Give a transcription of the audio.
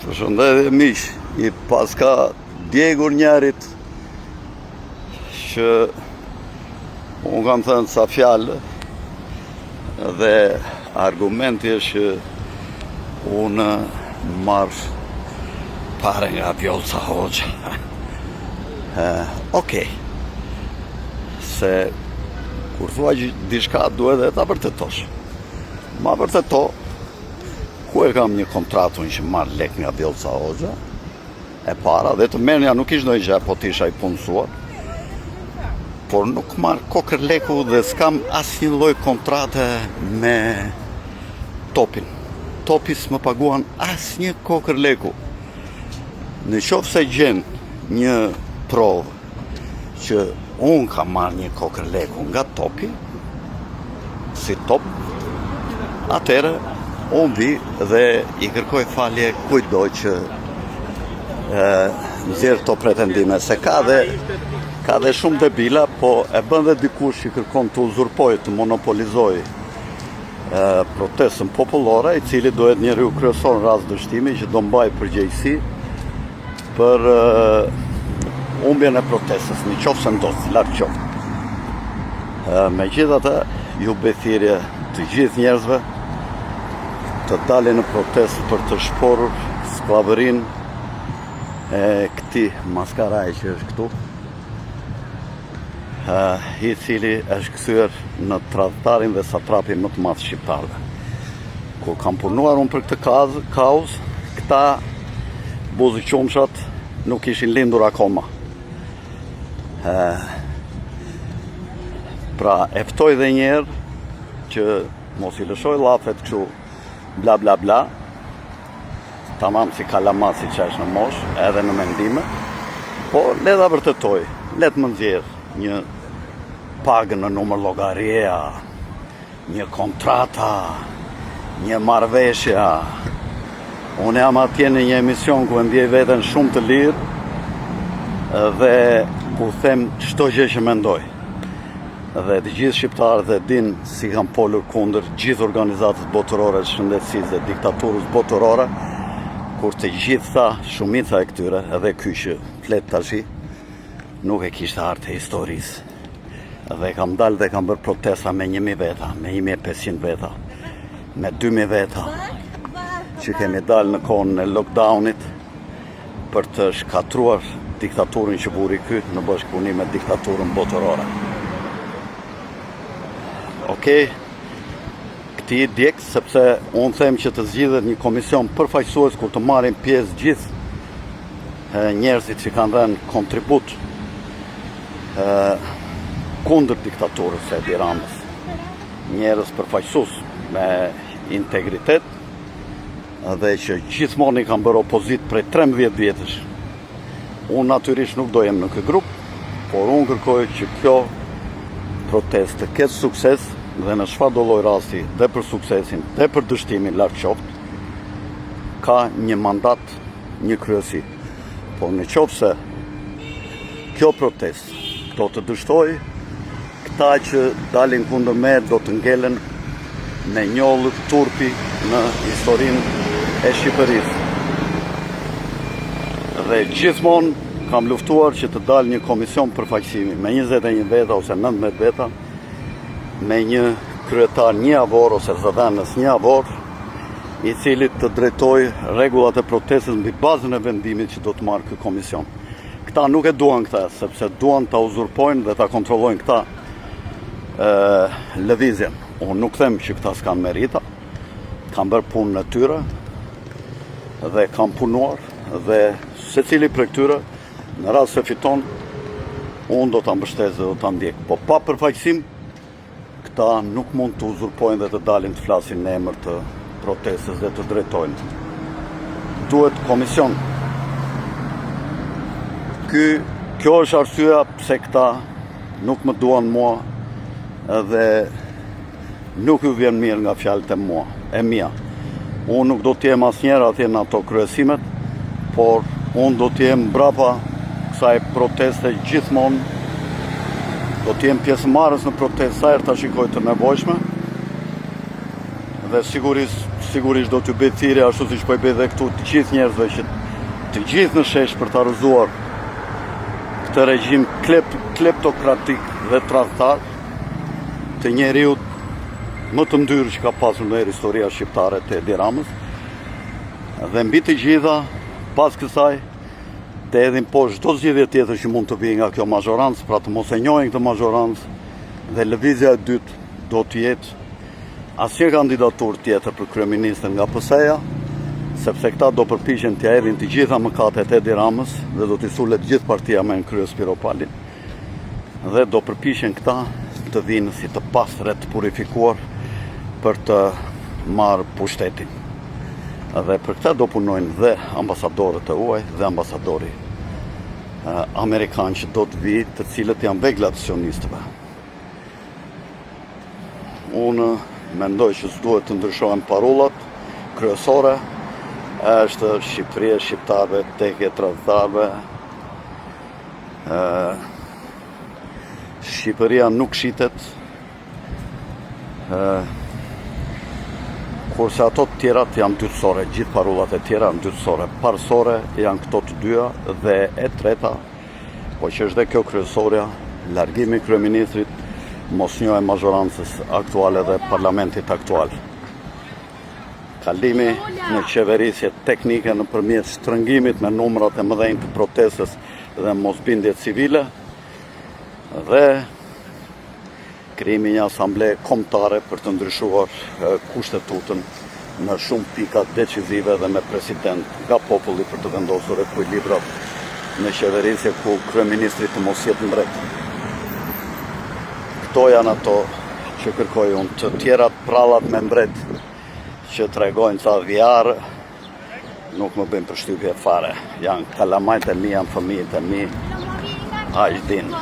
Përshëndetje miq, I paska djegur njerit që unë kam thënë sa fjalë dhe argumenti është që unë marr pare nga Vjollca Hoxha. Okej. Se kur thua diçka duhet edhe ta vërtetosh. Ma vërteto, ku e kam një kontratun që marrë lek nga Vjollca Hoxha, e para, dhe të merrja nuk ishte ndonjë gjë, po t'isha I punësuar, por nuk marrë kokër leku dhe s'kam asnjë lloj kontrate me Topin. Topi s'më paguan asnjë kokër leku. Në qoftë se gjen një provë që unë kam marrë një kokër leku nga Topi, si Top, atëherë unë vi dhe I kërkoj falje kujtdo që nxjerr to pretendime, se ka dhe shumë debila, po e bën dhe dikush që kërkon të uzurpoj, të monopolizoj protestën popullore, I cili dohet njeriu kryesor në rast dështimi që do mbaj përgjegjësi për humbjen e protestës, në qoftë se ndodh, larg qoftë. Megjithatë, ju bëj thirrje të gjithë njerëzve të dalin në protestë për të shporur skllavërinë e këtij maskaraj që është këtu, I cili është kthyer në tradhtarin dhe satrapin më të madh shqiptarëve. Kur kam punuar unë për këtë kauz, këta buzëqumshat nuk ishin lindur akoma. Pra e ftoj dhe njerë që mos I lëshoj llafet kështu bla bla bla, tamam si kalamat si që është në mosh, edhe në mendime, po le ta vërtetoj, le të më nxjerr një pagë në numër llogaria, një kontrata, një marrëveshja. Unë jam atje në një emision ku e ndjej veten shumë të lirë dhe ku them çdo gjë që mendoj. Dhe të gjithë shqiptarët e din si kam polur kundër gjithë organizatës botërore të shëndetësisë dhe diktaturës botërore, kur të gjitha shumica e këtyre, edhe ky që flet tash, nuk e kishte hartë e historisë. Dhe kam dalë dhe kam bërë protesta me 1000 veta, me 1500 veta, me 2000 veta, që kemi dalë në kohën e lockdownit për të shkatruar diktaturën që buri ky në bashkëpunim me diktaturën botërore. Okej, këti djek, sepse unë them që të zgjidhet një komision përfaqësues ku të marrin pjesë gjithë njerëzit që kanë dhënë kontribut kundër diktaturës së Edi Ramës. Njerëz përfaqësues me integritet dhe që gjithmonë I kanë bërë opozit prej 13 vjetësh. Unë natyrisht nuk do jem në këtë grup, por unë kërkoj që kjo protestë të ketë sukses dhe në çfarëdo lloj rasti dhe për suksesin dhe për dështimin larg qoftë, ka një mandat, një kryesi. Por në qoftë se kjo protestë do të dështoj, këta që dalin kundër me do të ngelen me njollë turpi në historinë e Shqipërisë. Dhe gjithmonë kam luftuar që të dalë një komision përfaqësimi me 21 veta ose 19 veta, me një kryetar një avor ose zëdhënës një avor, I cili të drejtoj rregullat e protestës mbi bazën e vendimit që do të marrë ky komision. Këta nuk e duan këta, sepse duan ta uzurpojnë dhe ta kontrollojnë këta lëvizjen. Unë nuk them që këta s'kan merita, kanë bërë punën e tyre dhe kanë punuar dhe secili prej këtyre në rast se fiton, unë do ta mbështes dhe do ta ndjek. Po pa përfaqësim, këta nuk mund të uzurpojnë dhe të dalin të flasin në emër të protestës dhe të drejtojnë. Duhet komision. Kjo është arsyeja pse këta nuk më duan mua dhe nuk ju vjen mirë nga fjalët e mia. Unë nuk do të jem asnjëherë atje në ato kryesimet, por unë do të jem mbrapa kësaj proteste gjithmonë, do të jem pjesëmarrës në protestë sa herë ta shikoj të nevojshme dhe sigurisht sigurisht do t'ju bëj thirrje ashtu siç po i bëj edhe këtu të gjithë njerëzve që të gjithë në shesh për ta rrëzuar këtë regjim kleptokratik dhe tradhtar të njeriut më të ndyrë që ka pasur në historia shqiptare të Edi Ramës. Dhe mbi të gjitha, pas kësaj, të edhin poshtë çdo zgjedhje tjetër që mund të vijë nga kjo mazhorancë, pra të mos e njohin këtë mazhorancë, dhe lëvizja e dytë do të jetë asnjë kandidaturë tjetër për kryeministën nga PS-ja, sepse këta do përpiqen t'ia hedhin të gjitha mëkatet e Edi Ramës dhe do t'i sulet gjithë partia me në krye Spiro Palin. Dhe do përpiqen këta të vinë si të pastre të purifikuar për të marrë pushtetin. Dhe për këta do punojnë dhe ambasadorët e huaj dhe ambasadori amerikan që do të vijë, të cilët janë veglat sionistëve. Unë mendoj që s'duhet të ndryshohen parollat kryesore, është Shqipëria e shqiptarëve, tek e tradhtarëve. Shqipëria nuk shitet, kurse ato të tjerat janë dytësore, gjithë parollat e tjera janë dytësore. Parësore janë këto të dyja dhe e treta, po që është dhe kjo kryesorja, largimi i kryeministrit, mosnjohja e mazhorancës aktuale dhe parlamentit aktual. Kalimi në qeverisje teknike nëpërmjet shtrëngimit me numrat e mëdhenj të protestës dhe mosbindje civile dhe krijimi një asamblee kombëtare për të ndryshuar kushtetutën në shumë pika decizive dhe me president nga populli për të vendosur ekuilibrat në qeverisje ku kryeministri të mos jetë mbret. Këto janë ato që kërkoj unë, të tjerat prallat me mbret që tregojnë ca vjarë, nuk më bëjmë përshtypje fare. Janë kalamajt e mi, janë fëmijët e mi, aq din.